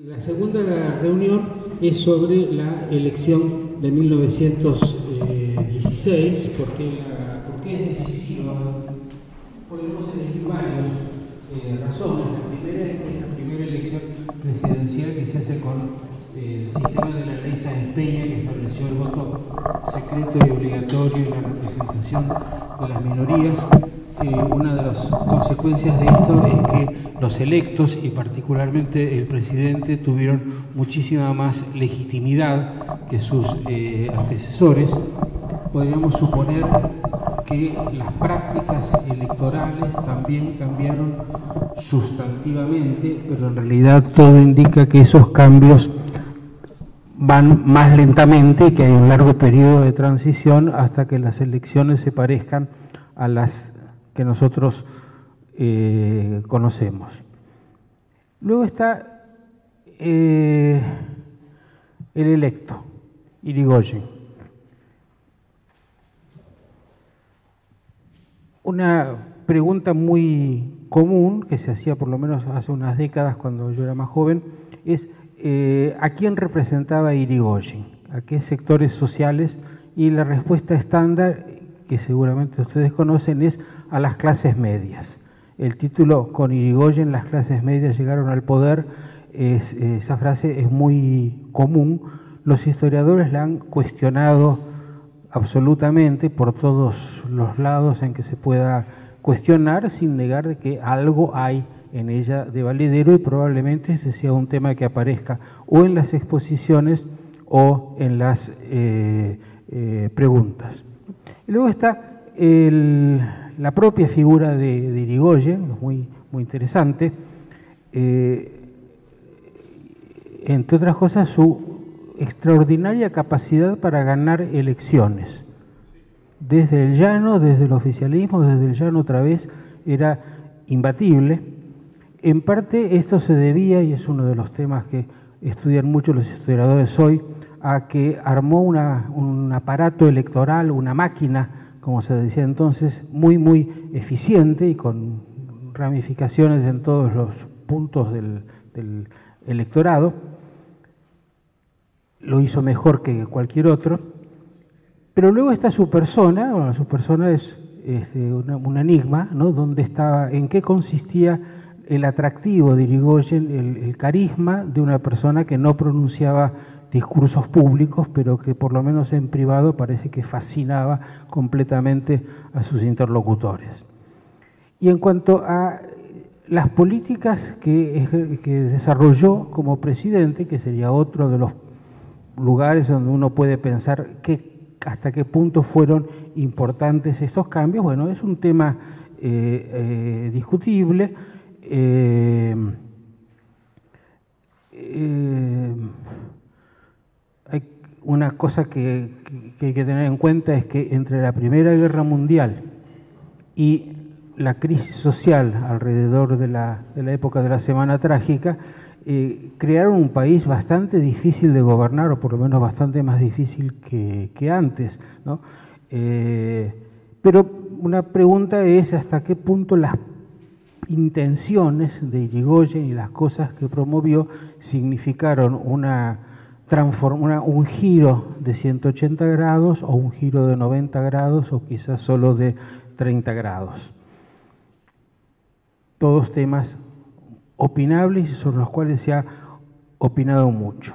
La segunda reunión es sobre la elección de 1916, porque es decisiva. Podemos elegir varias razones. La primera es que es la primera elección presidencial que se hace con el sistema de la ley Sáenz Peña, que estableció el voto secreto y obligatorio y la representación de las minorías. Una de las consecuencias de esto es que los electos, y particularmente el presidente, tuvieron muchísima más legitimidad que sus antecesores. Podríamos suponer que las prácticas electorales también cambiaron sustantivamente, pero en realidad todo indica que esos cambios van más lentamente y que hay un largo periodo de transición hasta que las elecciones se parezcan a las que nosotros conocemos. Luego está el electo, Irigoyen. Una pregunta muy común que se hacía por lo menos hace unas décadas cuando yo era más joven es ¿a quién representaba Irigoyen? ¿A qué sectores sociales? Y la respuesta estándar, que seguramente ustedes conocen, es a las clases medias. El título con Irigoyen, las clases medias llegaron al poder, esa frase es muy común. Los historiadores la han cuestionado absolutamente por todos los lados en que se pueda cuestionar, sin negar de que algo hay en ella de valedero, y probablemente este sea un tema que aparezca o en las exposiciones o en las preguntas. Y luego está la propia figura de Irigoyen, muy interesante, entre otras cosas su extraordinaria capacidad para ganar elecciones. Desde el llano, desde el oficialismo, desde el llano otra vez, era imbatible. En parte esto se debía, y es uno de los temas que estudian mucho los historiadores hoy, a que armó un aparato electoral, una máquina, como se decía entonces, muy eficiente y con ramificaciones en todos los puntos del electorado. Lo hizo mejor que cualquier otro. Pero luego está su persona. Bueno, su persona es un enigma, ¿no? ¿Dónde estaba, en qué consistía el atractivo de Irigoyen, el carisma de una persona que no pronunciaba discursos públicos, pero que por lo menos en privado parece que fascinaba completamente a sus interlocutores? Y en cuanto a las políticas que desarrolló como presidente, que sería otro de los lugares donde uno puede pensar hasta qué punto fueron importantes estos cambios, bueno, es un tema discutible. Hay una cosa que hay que tener en cuenta, es que entre la Primera Guerra Mundial y la crisis social alrededor de la época de la Semana Trágica, crearon un país bastante difícil de gobernar, o por lo menos bastante más difícil que antes, ¿no? Pero una pregunta es hasta qué punto las intenciones de Irigoyen y las cosas que promovió significaron un giro de 180 grados o un giro de 90 grados o quizás solo de 30 grados. Todos temas opinables y sobre los cuales se ha opinado mucho.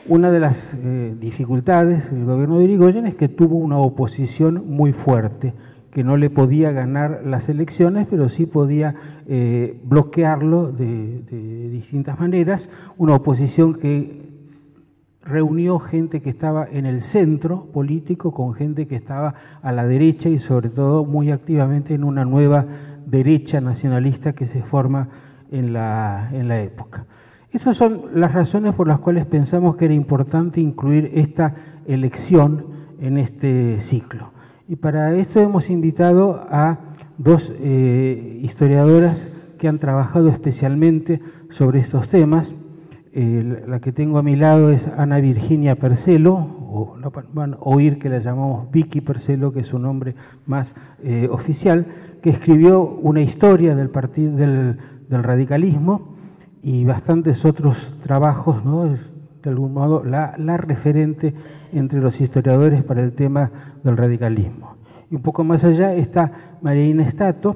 Una de las dificultades del gobierno de Irigoyen es que tuvo una oposición muy fuerte, que no le podía ganar las elecciones, pero sí podía bloquearlo de distintas maneras. Una oposición que reunió gente que estaba en el centro político con gente que estaba a la derecha y sobre todo muy activamente en una nueva derecha nacionalista que se forma en la época. Esas son las razones por las cuales pensamos que era importante incluir esta elección en este ciclo. Y para esto hemos invitado a dos historiadoras que han trabajado especialmente sobre estos temas. La que tengo a mi lado es Ana Virginia Percelo, o van a oír que la llamamos Vicky Percelo, que es su nombre más oficial, que escribió una historia del radicalismo y bastantes otros trabajos, ¿no? Es, de algún modo, la referente entre los historiadores para el tema del radicalismo. Y un poco más allá está María Inés Stato,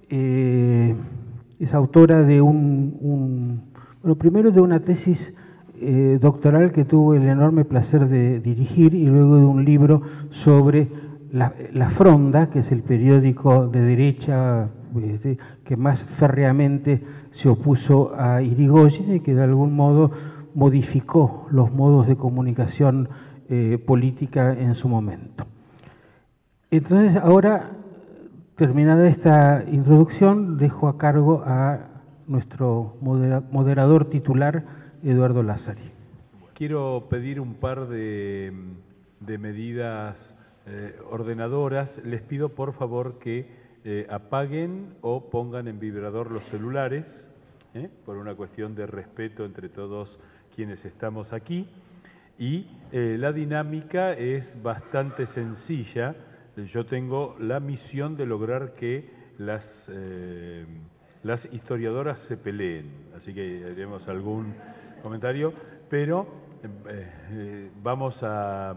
es autora de bueno, primero de una tesis doctoral que tuvo el enorme placer de dirigir, y luego de un libro sobre la Fronda, que es el periódico de derecha que más férreamente se opuso a Irigoyen y que de algún modo modificó los modos de comunicación política en su momento. Entonces, ahora, terminada esta introducción, dejo a cargo a nuestro moderador titular, Eduardo Lázari. Quiero pedir un par de medidas ordenadoras. Les pido por favor que apaguen o pongan en vibrador los celulares, por una cuestión de respeto entre todos quienes estamos aquí. Y la dinámica es bastante sencilla. Yo tengo la misión de lograr que las historiadoras se peleen, así que haremos algún comentario, pero vamos a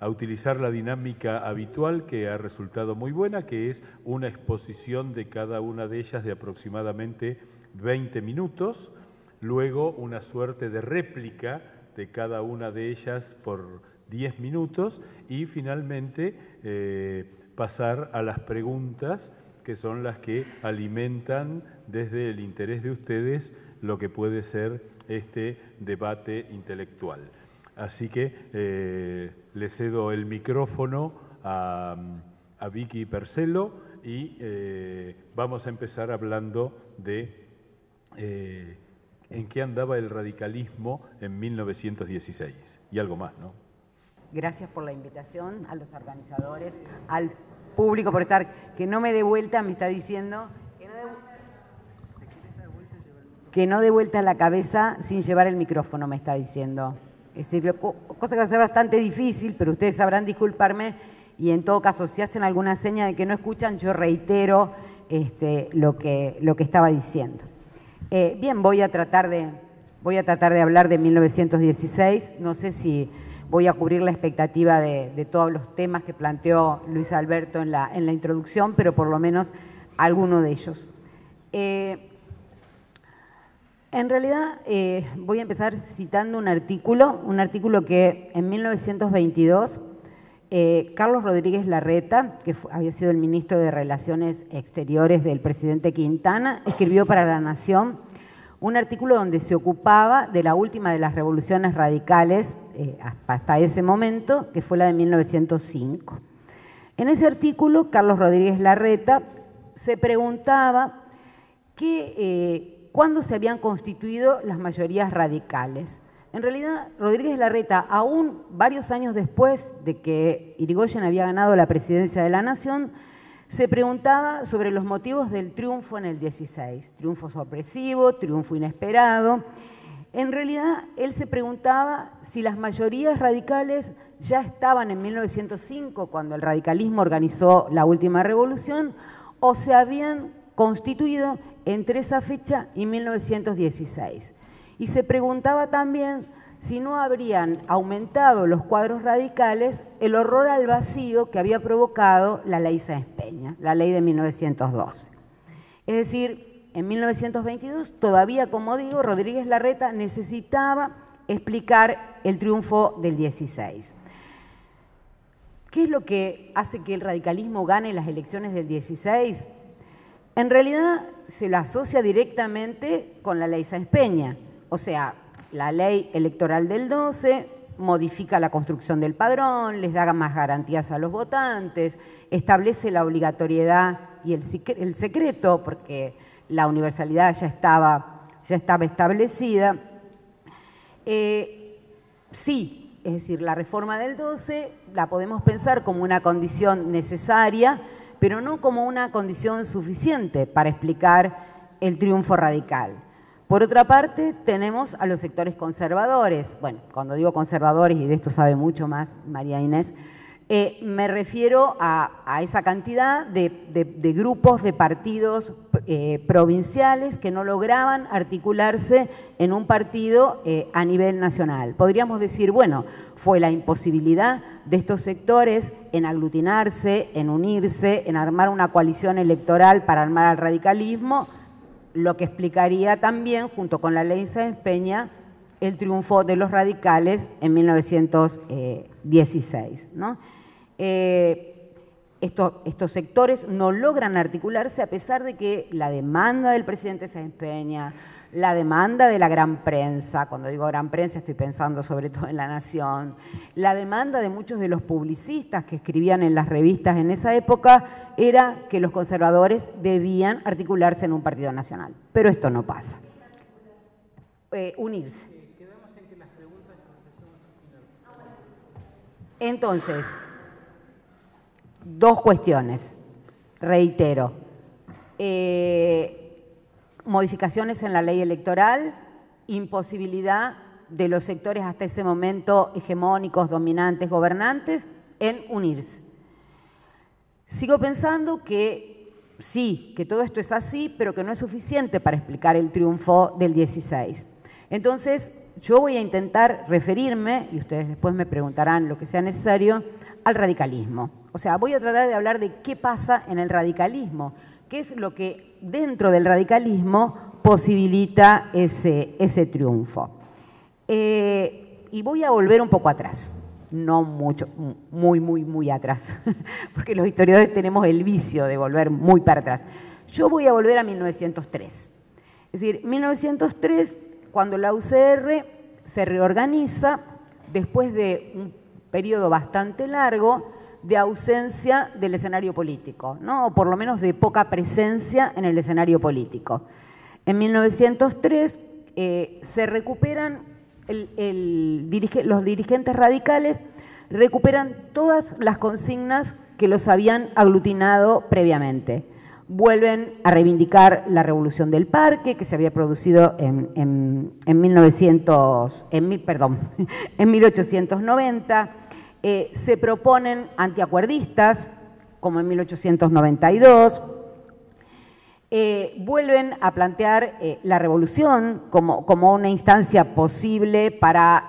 utilizar la dinámica habitual que ha resultado muy buena, que es una exposición de cada una de ellas de aproximadamente 20 minutos, luego una suerte de réplica de cada una de ellas por 10 minutos y finalmente pasar a las preguntas, que son las que alimentan desde el interés de ustedes lo que puede ser este debate intelectual. Así que le cedo el micrófono a Vicky Percelo y vamos a empezar hablando de en qué andaba el radicalismo en 1916 y algo más, ¿no? Gracias por la invitación, a los organizadores, al público por estar, que no me dé vuelta, me está diciendo que no dé vuelta la cabeza sin llevar el micrófono, me está diciendo. Es decir, cosa que va a ser bastante difícil, pero ustedes sabrán disculparme, y en todo caso, si hacen alguna seña de que no escuchan, yo reitero lo que estaba diciendo. Bien, voy a tratar de hablar de 1916, no sé si voy a cubrir la expectativa de todos los temas que planteó Luis Alberto en la introducción, pero por lo menos alguno de ellos. En realidad voy a empezar citando un artículo que en 1922 Carlos Rodríguez Larreta, que había sido el ministro de Relaciones Exteriores del presidente Quintana, escribió para La Nación un artículo donde se ocupaba de la última de las revoluciones radicales hasta ese momento, que fue la de 1905. En ese artículo, Carlos Rodríguez Larreta se preguntaba cuándo se habían constituido las mayorías radicales. En realidad, Rodríguez Larreta, aún varios años después de que Irigoyen había ganado la presidencia de la Nación, se preguntaba sobre los motivos del triunfo en el 16, triunfo sorpresivo, triunfo inesperado. En realidad, él se preguntaba si las mayorías radicales ya estaban en 1905, cuando el radicalismo organizó la última revolución, o se habían constituido entre esa fecha y 1916. Y se preguntaba también si no habrían aumentado los cuadros radicales el horror al vacío que había provocado la ley Sáenz Peña, la ley de 1912. Es decir, en 1922, todavía, como digo, Rodríguez Larreta necesitaba explicar el triunfo del 16. ¿Qué es lo que hace que el radicalismo gane las elecciones del 16? En realidad se la asocia directamente con la ley Sáenz Peña, o sea, la ley electoral del 12 modifica la construcción del padrón, les da más garantías a los votantes, establece la obligatoriedad y el secreto, porque la universalidad ya estaba establecida. Sí, es decir, la reforma del 12 la podemos pensar como una condición necesaria, pero no como una condición suficiente para explicar el triunfo radical. Por otra parte, tenemos a los sectores conservadores. Bueno, cuando digo conservadores, y de esto sabe mucho más María Inés, Me refiero a esa cantidad de grupos, de partidos provinciales que no lograban articularse en un partido a nivel nacional. Podríamos decir, bueno, fue la imposibilidad de estos sectores en aglutinarse, en unirse, en armar una coalición electoral para armar al radicalismo, lo que explicaría también, junto con la ley Sáenz Peña, el triunfo de los radicales en 1916, ¿no? Estos sectores no logran articularse a pesar de que la demanda del presidente Sáenz Peña, la demanda de la gran prensa, cuando digo gran prensa estoy pensando sobre todo en La Nación, la demanda de muchos de los publicistas que escribían en las revistas en esa época era que los conservadores debían articularse en un partido nacional. Pero esto no pasa. Unirse. Entonces, dos cuestiones, reitero. Modificaciones en la ley electoral, imposibilidad de los sectores hasta ese momento hegemónicos, dominantes, gobernantes, en unirse. Sigo pensando que sí, que todo esto es así, pero que no es suficiente para explicar el triunfo del 16. Entonces, yo voy a intentar referirme, y ustedes después me preguntarán lo que sea necesario, al radicalismo. O sea, voy a tratar de hablar de qué pasa en el radicalismo, qué es lo que dentro del radicalismo posibilita ese triunfo. Y voy a volver un poco atrás, no mucho, muy atrás, porque los historiadores tenemos el vicio de volver muy para atrás. Yo voy a volver a 1903. Es decir, 1903, cuando la UCR se reorganiza después de un periodo bastante largo de ausencia del escenario político, ¿no? O por lo menos de poca presencia en el escenario político. En 1903 se recuperan, los dirigentes radicales recuperan todas las consignas que los habían aglutinado previamente. Vuelven a reivindicar la Revolución del Parque, que se había producido en 1890. Se proponen antiacuerdistas, como en 1892. Vuelven a plantear la revolución como una instancia posible para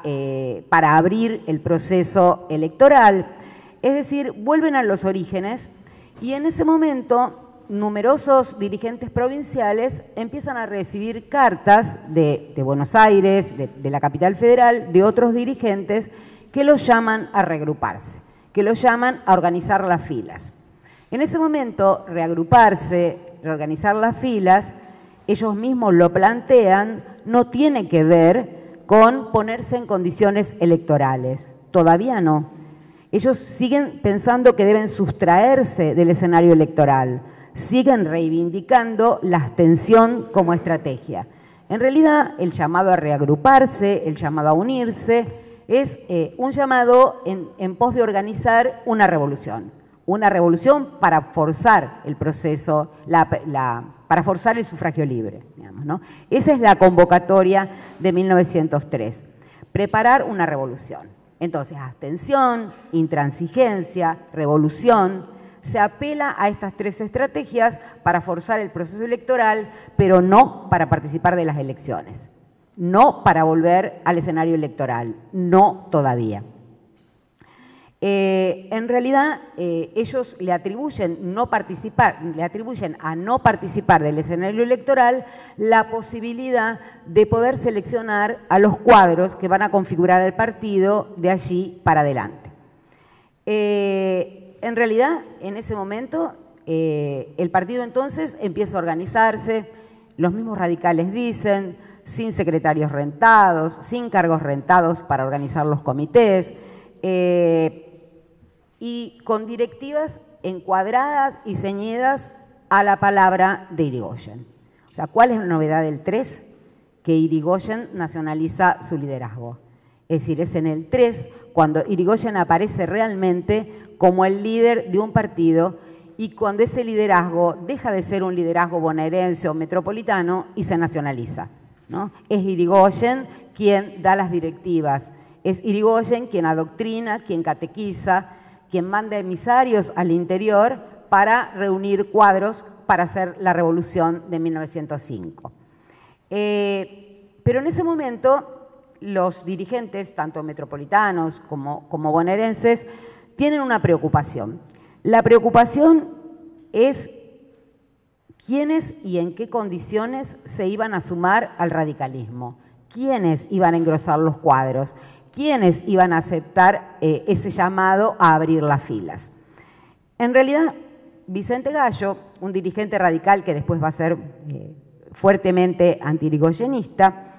abrir el proceso electoral. Es decir, vuelven a los orígenes y en ese momento numerosos dirigentes provinciales empiezan a recibir cartas de Buenos Aires, de la capital federal, de otros dirigentes que los llaman a reagruparse, que los llaman a organizar las filas. En ese momento, reagruparse, reorganizar las filas, ellos mismos lo plantean, no tiene que ver con ponerse en condiciones electorales. Todavía no. Ellos siguen pensando que deben sustraerse del escenario electoral, siguen reivindicando la abstención como estrategia. En realidad, el llamado a reagruparse, el llamado a unirse, es un llamado en pos de organizar una revolución para forzar el proceso, para forzar el sufragio libre, digamos, ¿no? Esa es la convocatoria de 1903, preparar una revolución. Entonces, abstención, intransigencia, revolución, se apela a estas tres estrategias para forzar el proceso electoral, pero no para participar de las elecciones. No para volver al escenario electoral, no todavía. En realidad, ellos le atribuyen a no participar del escenario electoral la posibilidad de poder seleccionar a los cuadros que van a configurar el partido de allí para adelante. En realidad, en ese momento, el partido entonces empieza a organizarse, los mismos radicales dicen, sin secretarios rentados, sin cargos rentados para organizar los comités, y con directivas encuadradas y ceñidas a la palabra de Irigoyen. O sea, ¿cuál es la novedad del 3? Que Irigoyen nacionaliza su liderazgo. Es decir, es en el 3 cuando Irigoyen aparece realmente como el líder de un partido y cuando ese liderazgo deja de ser un liderazgo bonaerense o metropolitano y se nacionaliza, ¿no? Es Irigoyen quien da las directivas, es Irigoyen quien adoctrina, quien catequiza, quien manda emisarios al interior para reunir cuadros para hacer la revolución de 1905. Pero en ese momento los dirigentes, tanto metropolitanos como bonaerenses, tienen una preocupación. La preocupación es quiénes y en qué condiciones se iban a sumar al radicalismo, quiénes iban a engrosar los cuadros, quiénes iban a aceptar ese llamado a abrir las filas. En realidad, Vicente Gallo, un dirigente radical que después va a ser fuertemente anti-irigoyenista,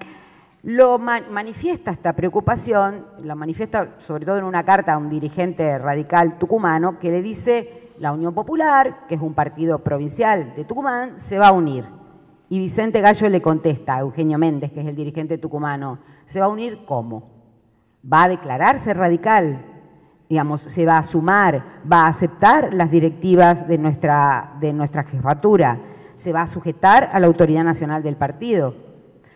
manifiesta esta preocupación, la manifiesta sobre todo en una carta a un dirigente radical tucumano que le dice: la Unión Popular, que es un partido provincial de Tucumán, se va a unir. Y Vicente Gallo le contesta a Eugenio Méndez, que es el dirigente tucumano: ¿se va a unir cómo? ¿Va a declararse radical? Digamos, ¿se va a sumar? ¿Va a aceptar las directivas de nuestra jefatura? ¿Se va a sujetar a la autoridad nacional del partido?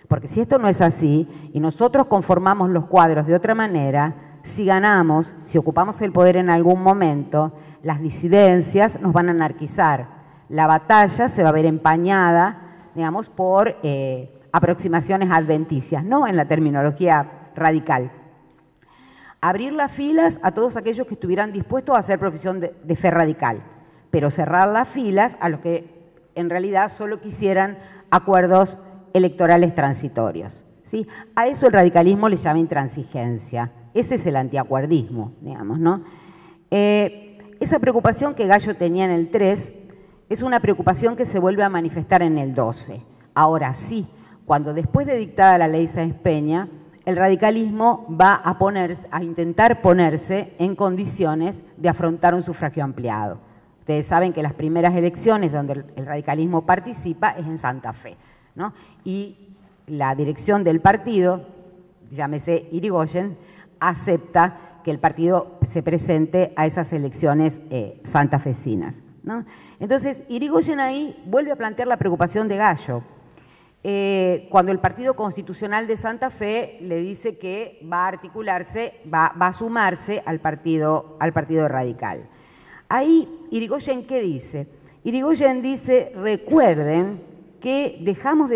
Porque si esto no es así y nosotros conformamos los cuadros de otra manera, si ganamos, si ocupamos el poder en algún momento, las disidencias nos van a anarquizar. La batalla se va a ver empañada, digamos, por aproximaciones adventicias, ¿no? En la terminología radical. Abrir las filas a todos aquellos que estuvieran dispuestos a hacer profesión de fe radical, pero cerrar las filas a los que en realidad solo quisieran acuerdos electorales transitorios, ¿sí? A eso el radicalismo le llama intransigencia. Ese es el antiacuerdismo, digamos, ¿no? Esa preocupación que Gallo tenía en el 3 es una preocupación que se vuelve a manifestar en el 12. Ahora sí, cuando después de dictada la ley Sáenz Peña, el radicalismo va a intentar ponerse en condiciones de afrontar un sufragio ampliado. Ustedes saben que las primeras elecciones donde el radicalismo participa es en Santa Fe, ¿no? Y la dirección del partido, llámese Irigoyen, acepta que el partido se presente a esas elecciones santafesinas, ¿no? Entonces, Irigoyen ahí vuelve a plantear la preocupación de Gallo, cuando el Partido Constitucional de Santa Fe le dice que va a articularse, va a sumarse al partido radical. Ahí, Irigoyen, ¿qué dice? Irigoyen dice: recuerden que dejamos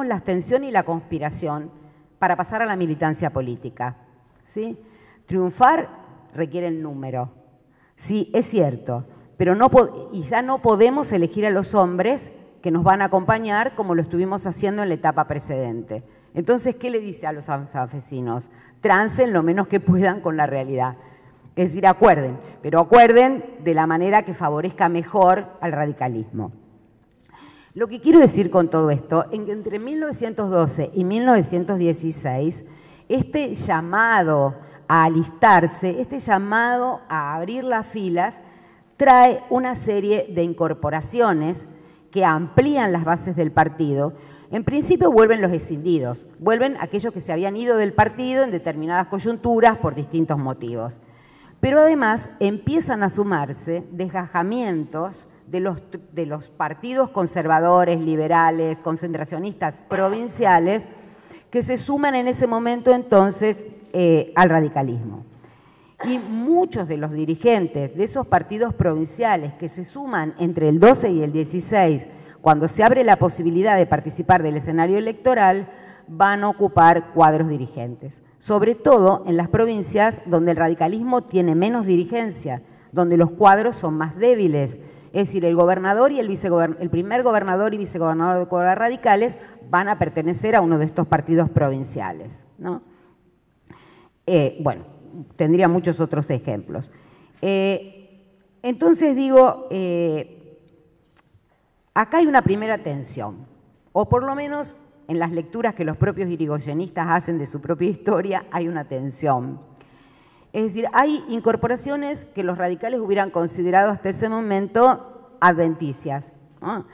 la abstención y la conspiración para pasar a la militancia política, ¿sí? Triunfar requiere el número, sí, es cierto, pero ya no podemos elegir a los hombres que nos van a acompañar como lo estuvimos haciendo en la etapa precedente. Entonces, ¿qué le dice a los santafesinos? Trancen lo menos que puedan con la realidad. Es decir, acuerden, pero acuerden de la manera que favorezca mejor al radicalismo. Lo que quiero decir con todo esto es que entre 1912 y 1916, este llamado a alistarse, este llamado a abrir las filas, trae una serie de incorporaciones que amplían las bases del partido. En principio vuelven los escindidos, vuelven aquellos que se habían ido del partido en determinadas coyunturas por distintos motivos. Pero además empiezan a sumarse desgajamientos de los partidos conservadores, liberales, concentracionistas provinciales, que se suman en ese momento entonces al radicalismo. Y muchos de los dirigentes de esos partidos provinciales que se suman entre el 12 y el 16, cuando se abre la posibilidad de participar del escenario electoral, van a ocupar cuadros dirigentes, sobre todo en las provincias donde el radicalismo tiene menos dirigencia, donde los cuadros son más débiles. Es decir, el gobernador y el primer gobernador y vicegobernador de cuadros radicales van a pertenecer a uno de estos partidos provinciales, ¿no? Bueno, tendría muchos otros ejemplos. Entonces digo, acá hay una primera tensión, o por lo menos en las lecturas que los propios irigoyenistas hacen de su propia historia, hay una tensión. Es decir, hay incorporaciones que los radicales hubieran considerado hasta ese momento adventicias, ¿no?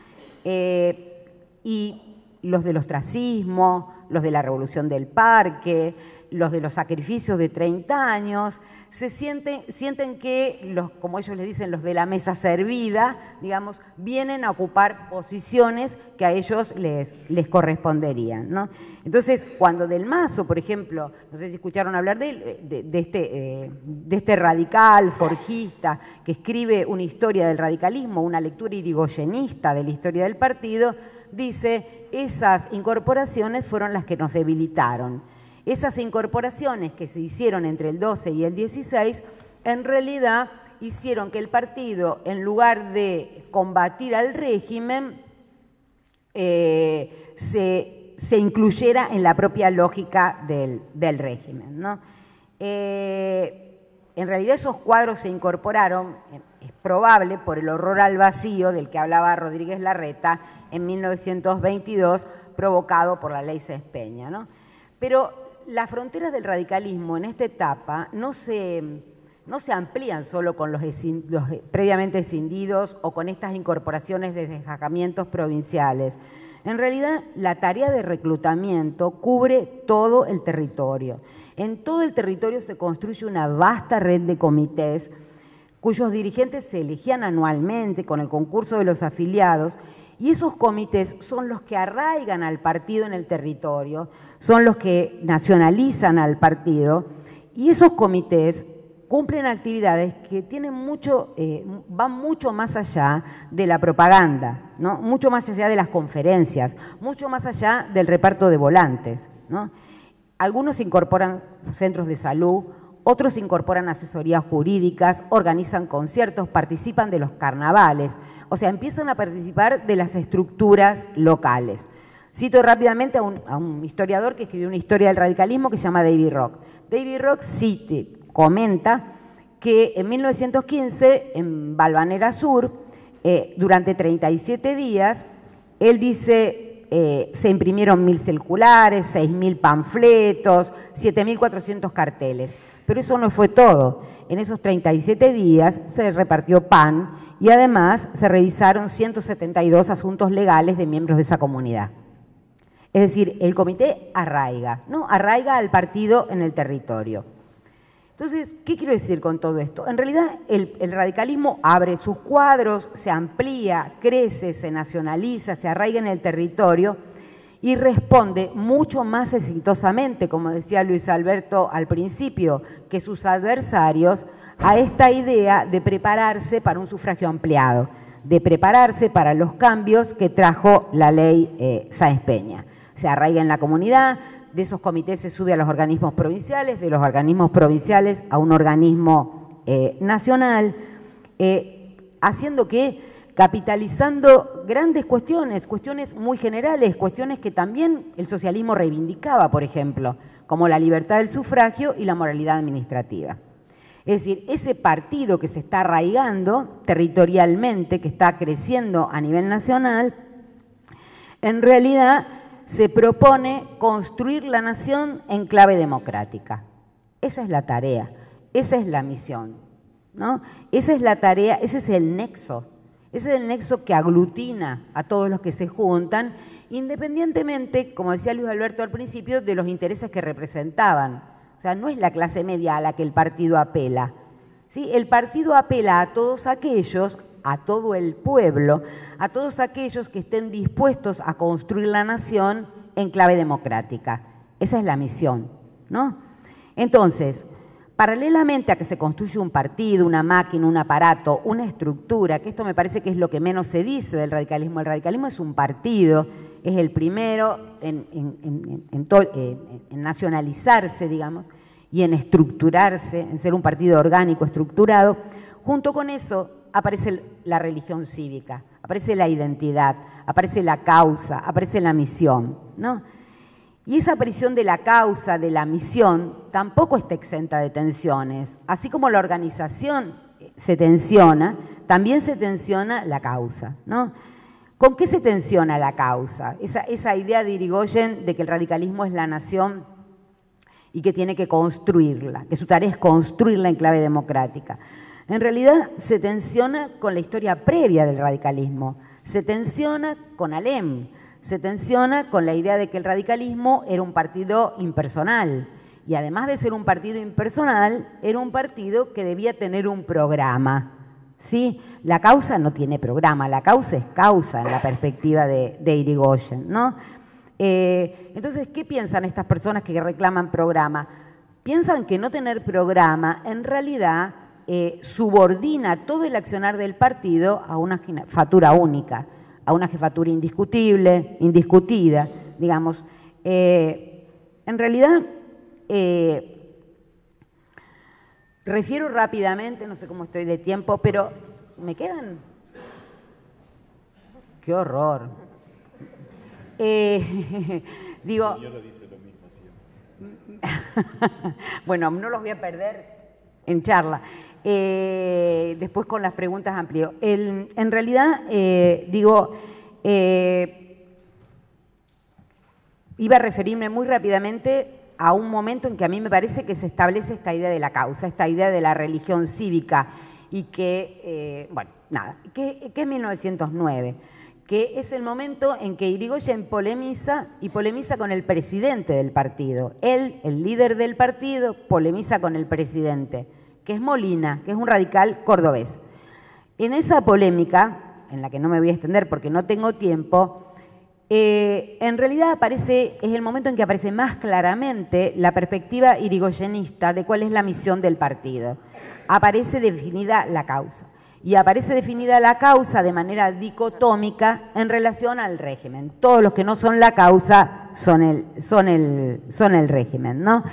Y los del ostracismo, los de la Revolución del Parque, los de los sacrificios de 30 años, sienten que, como ellos les dicen, los de la mesa servida, digamos, vienen a ocupar posiciones que a ellos les corresponderían, ¿no? Entonces, cuando Del Mazo, por ejemplo, no sé si escucharon hablar de este radical, forjista, que escribe una historia del radicalismo, una lectura irigoyenista de la historia del partido, dice, esas incorporaciones fueron las que nos debilitaron. Esas incorporaciones que se hicieron entre el 12 y el 16, en realidad hicieron que el partido, en lugar de combatir al régimen, se incluyera en la propia lógica del régimen, ¿no? En realidad esos cuadros se incorporaron, es probable, por el horror al vacío del que hablaba Rodríguez Larreta en 1922, provocado por la ley Sáenz Peña, ¿no? Pero las fronteras del radicalismo en esta etapa no se amplían solo con los previamente escindidos o con estas incorporaciones de destacamientos provinciales. En realidad, la tarea de reclutamiento cubre todo el territorio. En todo el territorio se construye una vasta red de comités cuyos dirigentes se elegían anualmente con el concurso de los afiliados, y esos comités son los que arraigan al partido en el territorio, son los que nacionalizan al partido, y esos comités cumplen actividades que tienen van mucho más allá de la propaganda, ¿no? Mucho más allá de las conferencias, mucho más allá del reparto de volantes, ¿no? Algunos incorporan centros de salud, otros incorporan asesorías jurídicas, organizan conciertos, participan de los carnavales, o sea, empiezan a participar de las estructuras locales. Cito rápidamente a un historiador que escribió una historia del radicalismo que se llama David Rock. David Rock comenta que en 1915, en Valvanera Sur, durante 37 días, él dice, se imprimieron 1000 circulares, 6000 panfletos, 7400 carteles. Pero eso no fue todo. En esos 37 días se repartió pan y además se revisaron 172 asuntos legales de miembros de esa comunidad. Es decir, el comité arraiga, ¿no? Arraiga al partido en el territorio. Entonces, ¿qué quiero decir con todo esto? En realidad, el radicalismo abre sus cuadros, se amplía, crece, se nacionaliza, se arraiga en el territorio y responde mucho más exitosamente, como decía Luis Alberto al principio, que sus adversarios, a esta idea de prepararse para un sufragio ampliado, de prepararse para los cambios que trajo la ley Sáenz Peña. Se arraiga en la comunidad, de esos comités se sube a los organismos provinciales, de los organismos provinciales a un organismo nacional, haciendo que, capitalizando grandes cuestiones muy generales, cuestiones que también el socialismo reivindicaba, por ejemplo, como la libertad del sufragio y la moralidad administrativa. Es decir, ese partido que se está arraigando territorialmente, que está creciendo a nivel nacional, en realidad se propone construir la nación en clave democrática. Esa es la tarea, esa es la misión, ¿no? Esa es la tarea, ese es el nexo. Ese es el nexo que aglutina a todos los que se juntan, independientemente, como decía Luis Alberto al principio, de los intereses que representaban. O sea, no es la clase media a la que el partido apela, ¿sí? El partido apela a todos aquellos, a todo el pueblo, a todos aquellos que estén dispuestos a construir la nación en clave democrática. Esa es la misión, ¿no? Entonces, paralelamente a que se construye un partido, una máquina, un aparato, una estructura, que esto me parece que es lo que menos se dice del radicalismo. El radicalismo es un partido, es el primero en nacionalizarse, digamos, y en estructurarse, en ser un partido orgánico, estructurado. Junto con eso aparece la religión cívica, aparece la identidad, aparece la causa, aparece la misión, ¿no? Y esa aparición de la causa, de la misión, tampoco está exenta de tensiones. Así como la organización se tensiona, también se tensiona la causa, ¿no? ¿Con qué se tensiona la causa? Esa idea de Irigoyen de que el radicalismo es la nación y que tiene que construirla, que su tarea es construirla en clave democrática. En realidad se tensiona con la historia previa del radicalismo, se tensiona con Alem, se tensiona con la idea de que el radicalismo era un partido impersonal, Y además de ser un partido impersonal, era un partido que debía tener un programa, ¿sí? La causa no tiene programa, la causa es causa en la perspectiva de Irigoyen, ¿no? Entonces, ¿qué piensan estas personas que reclaman programa? Piensan que no tener programa en realidad subordina todo el accionar del partido a una jefatura única, a una jefatura indiscutible, indiscutida, digamos. En realidad, refiero rápidamente, no sé cómo estoy de tiempo, pero ¿me quedan? ¡Qué horror! Digo, bueno, no los voy a perder en charla. Después con las preguntas amplio. En realidad, iba a referirme muy rápidamente a un momento en que a mí me parece que se establece esta idea de la causa, esta idea de la religión cívica, y que, que es 1909, que es el momento en que Irigoyen polemiza con el presidente del partido. Él, el líder del partido, polemiza con el presidente, que es Molina, que es un radical cordobés. En esa polémica, en la que no me voy a extender porque no tengo tiempo, en realidad es el momento en que aparece más claramente la perspectiva irigoyenista de cuál es la misión del partido. Aparece definida la causa. Y aparece definida la causa de manera dicotómica en relación al régimen. Todos los que no son la causa son el régimen, ¿no?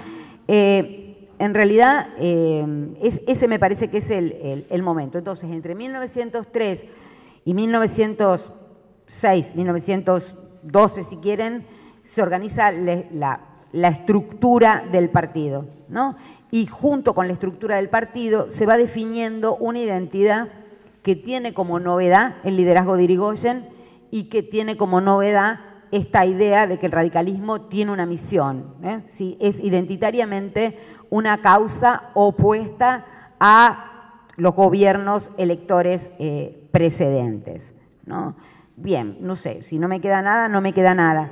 En realidad, ese me parece que es el momento. Entonces, entre 1903 y 1906, 1912, si quieren, se organiza la estructura del partido, ¿no? Y junto con la estructura del partido se va definiendo una identidad que tiene como novedad el liderazgo de Irigoyen y que tiene como novedad esta idea de que el radicalismo tiene una misión, ¿sí? Es identitariamente una causa opuesta a los gobiernos electores precedentes, ¿no? Bien, no sé, si no me queda nada, no me queda nada.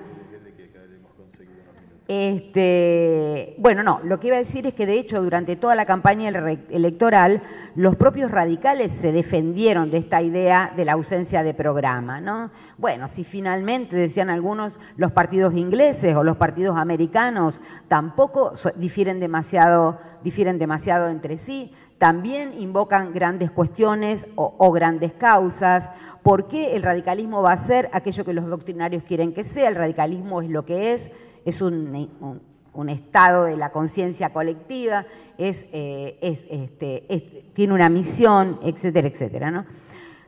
Bueno, no, lo que iba a decir es que de hecho durante toda la campaña electoral los propios radicales se defendieron de esta idea de la ausencia de programa, ¿no? Bueno, si finalmente, decían algunos, los partidos ingleses o los partidos americanos tampoco difieren demasiado entre sí, también invocan grandes cuestiones o grandes causas. ¿Por qué el radicalismo va a ser aquello que los doctrinarios quieren que sea? El radicalismo es lo que es un estado de la conciencia colectiva, tiene una misión, etcétera, etcétera, ¿no?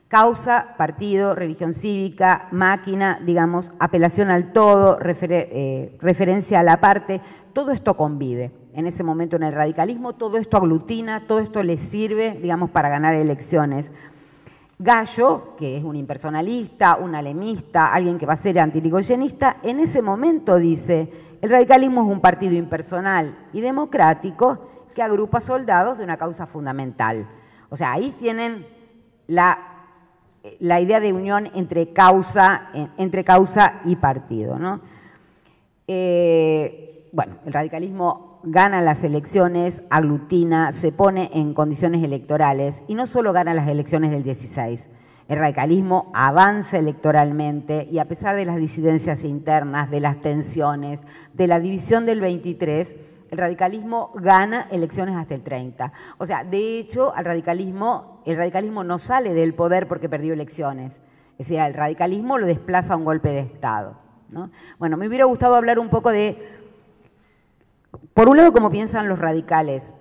Causa, partido, religión cívica, máquina, digamos, apelación al todo, referencia a la parte, todo esto convive. En ese momento en el radicalismo, todo esto aglutina, todo esto le sirve, digamos, para ganar elecciones. Gallo, que es un impersonalista, un alemista, alguien que va a ser antirigoyenista, en ese momento dice, el radicalismo es un partido impersonal y democrático que agrupa soldados de una causa fundamental. O sea, ahí tienen la idea de unión entre causa y partido, ¿no? Bueno, el radicalismo gana las elecciones, aglutina, se pone en condiciones electorales y no solo gana las elecciones del 16, el radicalismo avanza electoralmente y a pesar de las disidencias internas, de las tensiones, de la división del 23, el radicalismo gana elecciones hasta el 30. O sea, de hecho, el radicalismo no sale del poder porque perdió elecciones. Es decir, el radicalismo lo desplaza a un golpe de Estado, ¿no? Bueno, me hubiera gustado hablar un poco de, por un lado, cómo piensan los radicales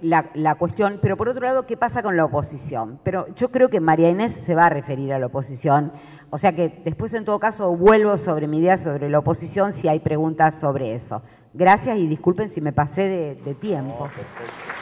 la cuestión, pero por otro lado, qué pasa con la oposición. Pero yo creo que María Inés se va a referir a la oposición, o sea que después en todo caso vuelvo sobre mi idea sobre la oposición si hay preguntas sobre eso. Gracias y disculpen si me pasé de tiempo. No, perfecto.